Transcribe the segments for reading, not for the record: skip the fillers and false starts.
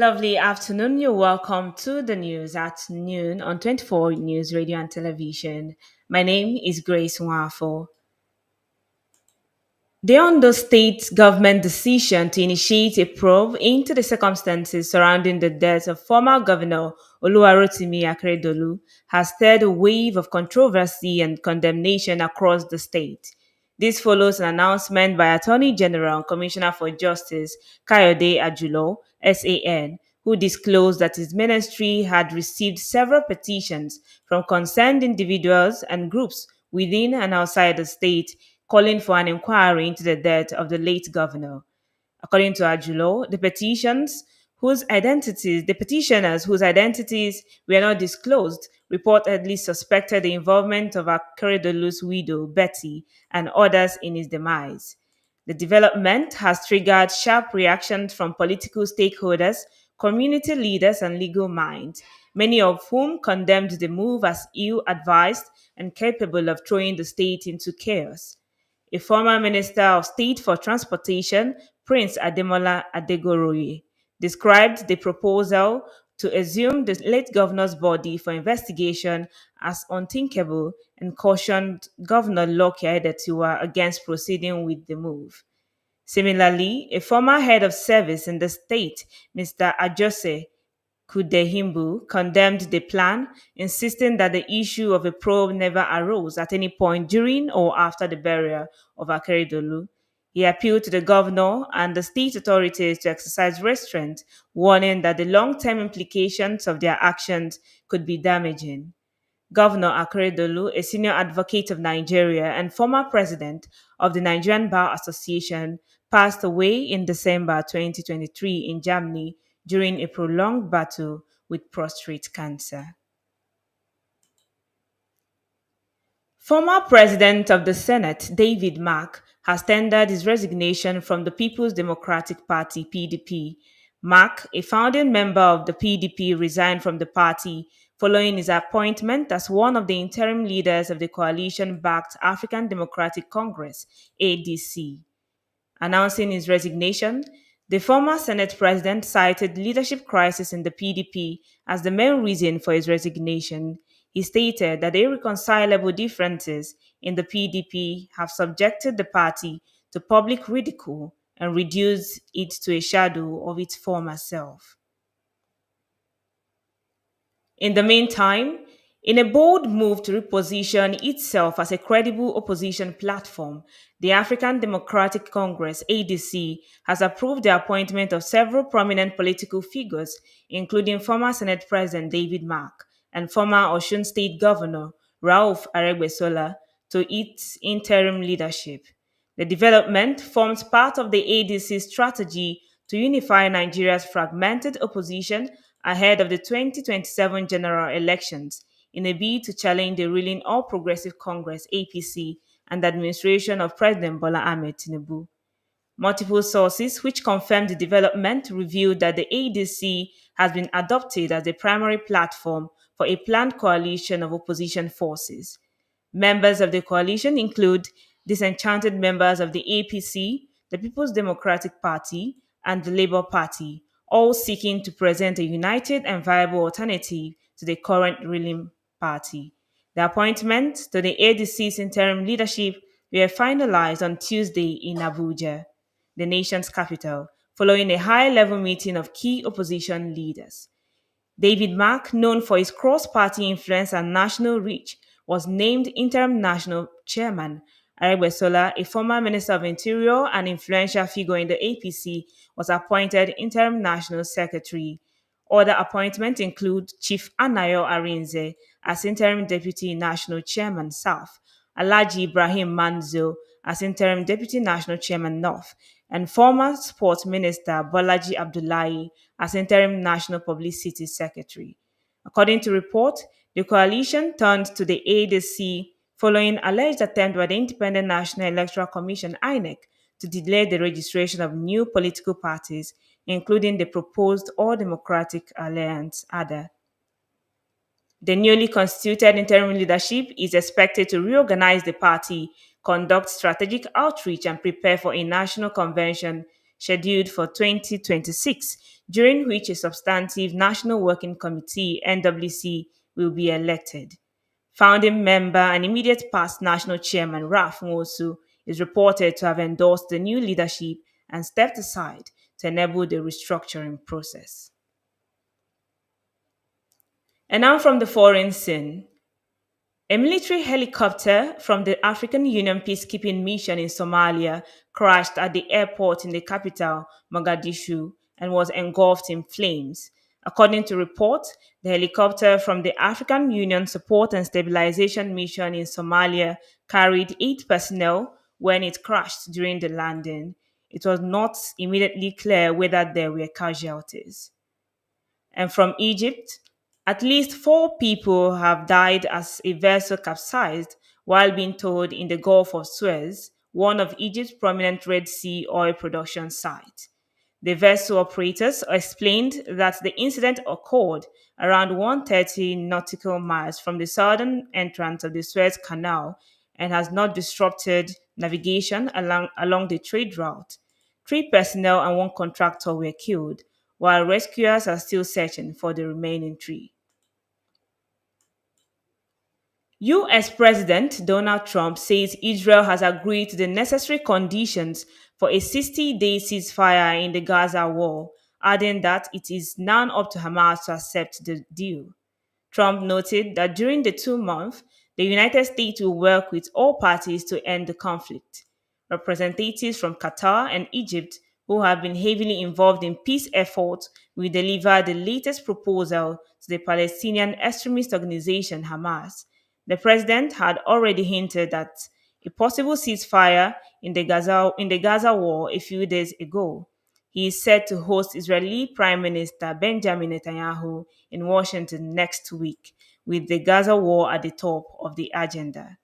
Lovely afternoon. You're welcome to the news at noon on 24 News Radio and Television. My name is Grace Nwafo. The Ondo State government decision to initiate a probe into the circumstances surrounding the death of former Governor Oluwarotimi Akeredolu has stirred a wave of controversy and condemnation across the state. This follows an announcement by Attorney General and Commissioner for Justice Kayode Ajulo, SAN, who disclosed that his ministry had received several petitions from concerned individuals and groups within and outside the state calling for an inquiry into the death of the late governor. According to Ajulo, the petitioners whose identities were not disclosed reportedly suspected the involvement of Akeredolu's widow, Betty, and others in his demise. The development has triggered sharp reactions from political stakeholders, community leaders, and legal minds, many of whom condemned the move as ill advised and capable of throwing the state into chaos. A former Minister of State for Transportation, Prince Ademola Adegoroye, described the proposal to exhume the late governor's body for investigation as unthinkable and cautioned Governor Lucky Aiyedatiwa against proceeding with the move. Similarly, a former head of service in the state, Mr. Ajose Kudehimbu, condemned the plan, insisting that the issue of a probe never arose at any point during or after the burial of Akeredolu. He appealed to the governor and the state authorities to exercise restraint, warning that the long-term implications of their actions could be damaging. Governor Akeredolu, a senior advocate of Nigeria and former president of the Nigerian Bar Association, passed away in December 2023 in Germany during a prolonged battle with prostate cancer. Former President of the Senate, David Mark, has tendered his resignation from the People's Democratic Party, PDP. Mark, a founding member of the PDP, resigned from the party following his appointment as one of the interim leaders of the coalition-backed African Democratic Congress, ADC. Announcing his resignation, the former Senate president cited leadership crisis in the PDP as the main reason for his resignation. He stated that irreconcilable differences in the PDP have subjected the party to public ridicule and reduced it to a shadow of its former self. In the meantime, in a bold move to reposition itself as a credible opposition platform, the African Democratic Congress (ADC) has approved the appointment of several prominent political figures, including former Senate President David Mark and former Osun State Governor Rauf Aregbesola, to its interim leadership. The development forms part of the ADC's strategy to unify Nigeria's fragmented opposition ahead of the 2027 general elections in a bid to challenge the ruling All Progressive Congress (APC) and the administration of President Bola Ahmed Tinubu. Multiple sources which confirmed the development revealed that the ADC has been adopted as the primary platform for a planned coalition of opposition forces. Members of the coalition include disenchanted members of the APC, the People's Democratic Party, and the Labour Party, all seeking to present a united and viable alternative to the current ruling party. The appointments to the ADC's interim leadership were finalized on Tuesday in Abuja, the nation's capital, following a high-level meeting of key opposition leaders. David Mark, known for his cross-party influence and national reach, was named interim national chairman. Aregbesola, a former Minister of Interior and influential figure in the APC, was appointed interim national secretary. Other appointments include Chief Anayo Arinze as interim deputy national chairman South, Alhaji Ibrahim Manzo as interim deputy national chairman North, and former sports minister Bolaji Abdullahi as interim national publicity secretary. According to report, the coalition turned to the ADC following alleged attempt by the Independent National Electoral Commission (INEC) to delay the registration of new political parties, including the proposed All Democratic Alliance (ADA). The newly constituted interim leadership is expected to reorganize the party, conduct strategic outreach, and prepare for a national convention scheduled for 2026, during which a substantive National Working Committee (NWC) will be elected. Founding member and immediate past national chairman Raf Nwosu is reported to have endorsed the new leadership and stepped aside to enable the restructuring process. And now from the foreign scene. A military helicopter from the African Union peacekeeping mission in Somalia crashed at the airport in the capital, Mogadishu, and was engulfed in flames. According to reports, the helicopter from the African Union Support and Stabilization Mission in Somalia carried 8 personnel when it crashed during the landing. It was not immediately clear whether there were casualties. And from Egypt, at least 4 people have died as a vessel capsized while being towed in the Gulf of Suez, one of Egypt's prominent Red Sea oil production sites. The vessel operators explained that the incident occurred around 130 nautical miles from the southern entrance of the Suez Canal and has not disrupted navigation along the trade route. 3 personnel and 1 contractor were killed, while rescuers are still searching for the remaining 3. US President Donald Trump says Israel has agreed to the necessary conditions for a 60-day ceasefire in the Gaza war, adding that it is now up to Hamas to accept the deal. Trump noted that during the 2 months, the United States will work with all parties to end the conflict. Representatives from Qatar and Egypt, who have been heavily involved in peace efforts, will deliver the latest proposal to the Palestinian extremist organization Hamas. The president had already hinted at a possible ceasefire in the Gaza war a few days ago. He is set to host Israeli Prime Minister Benjamin Netanyahu in Washington next week, with the Gaza war at the top of the agenda.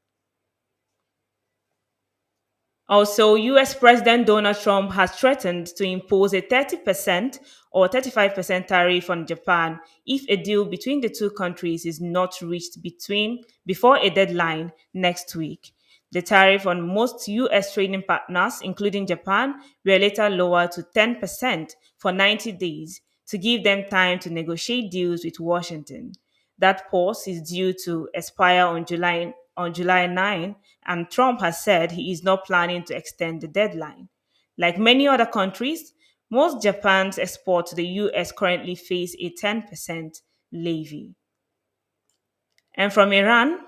Also, US President Donald Trump has threatened to impose a 30% or 35% tariff on Japan if a deal between the two countries is not reached before a deadline next week. The tariff on most US trading partners, including Japan, were later lowered to 10% for 90 days to give them time to negotiate deals with Washington. That pause is due to expire on July 9, and Trump has said he is not planning to extend the deadline. Like many other countries, most Japan's exports to the US currently face a 10% levy. And from Iran,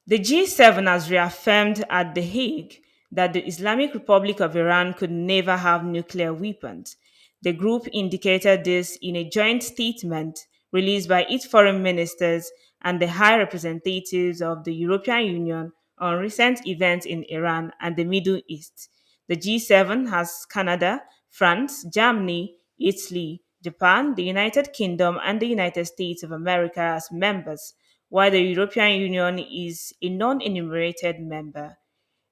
the G7 has reaffirmed at The Hague that the Islamic Republic of Iran could never have nuclear weapons. The group indicated this in a joint statement released by its foreign ministers and the high representatives of the European Union on recent events in Iran and the Middle East. The G7 has Canada, France, Germany, Italy, Japan, the United Kingdom, and the United States of America as members, while the European Union is a non enumerated member.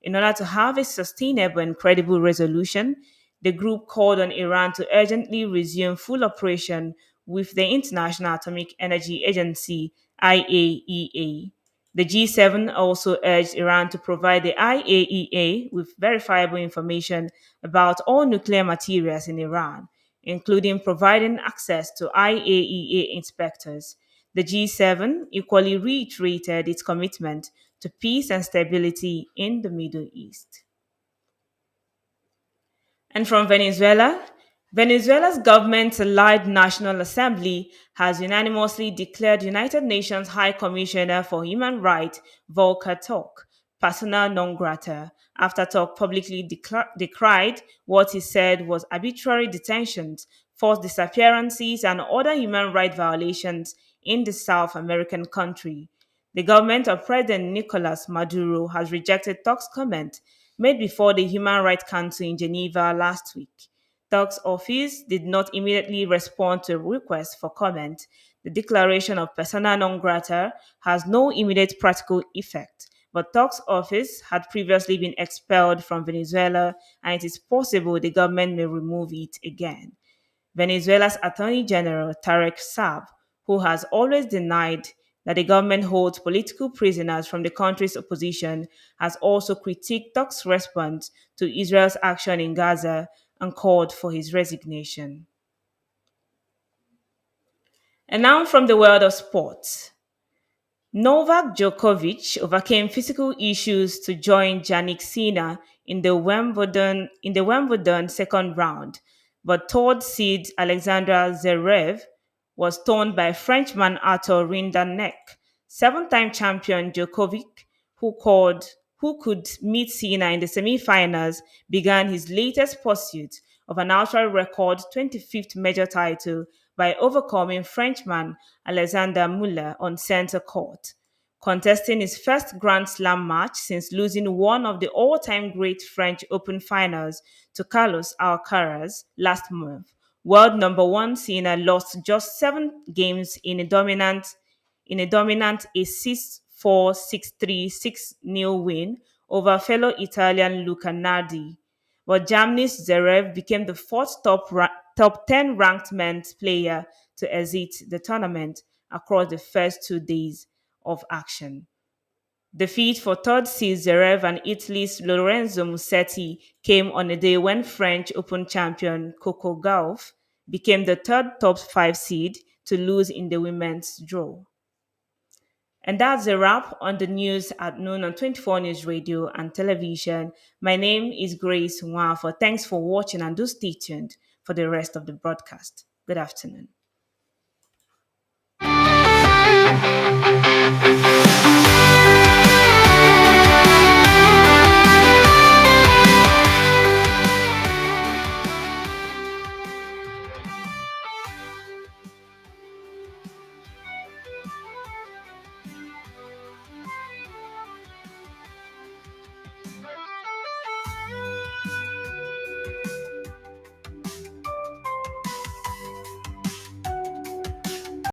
In order to have a sustainable and credible resolution, the group called on Iran to urgently resume full operation with the International Atomic Energy Agency (IAEA). The G7 also urged Iran to provide the IAEA with verifiable information about all nuclear materials in Iran, including providing access to IAEA inspectors. The G7 equally reiterated its commitment to peace and stability in the Middle East. And from Venezuela, Venezuela's government's allied National Assembly has unanimously declared United Nations High Commissioner for Human Rights Volker Turk persona non grata after Turk publicly decried what he said was arbitrary detentions, forced disappearances, and other human rights violations in the South American country. The government of President Nicolas Maduro has rejected Turk's comment made before the Human Rights Council in Geneva last week. Turk's office did not immediately respond to a request for comment. The declaration of persona non grata has no immediate practical effect, but Turk's office had previously been expelled from Venezuela, and it is possible the government may remove it again. Venezuela's Attorney General Tarek Saab, who has always denied that the government holds political prisoners from the country's opposition, has also critiqued Turk's response to Israel's action in Gaza and called for his resignation. And now from the world of sports. Novak Djokovic overcame physical issues to join Jannik Sinner in the Wimbledon second round, but third seed Alexander Zverev was stunned by Frenchman Arthur Rinderknech. Seven-time champion Djokovic, who could meet Sinner in the semi-finals, began his latest pursuit of an outright record 25th major title by overcoming Frenchman Alexander Muller on center court, contesting his first Grand Slam match since losing one of the all-time great French Open finals to Carlos Alcaraz last month. World number one Sinner lost just 7 games in a dominant a 6-4, 6-3, 6-0 win over fellow Italian Luca Nardi. But Germany's Zverev became the fourth top 10 ranked men's player to exit the tournament across the first 2 days of action. Defeat for third seed Zverev and Italy's Lorenzo Musetti came on a day when French Open champion Coco Gauff became the third top 5 seed to lose in the women's draw. And that's a wrap on the news at noon on 24 News Radio and Television. My name is Grace Nwafo. Thanks for watching and do stay tuned for the rest of the broadcast. Good afternoon.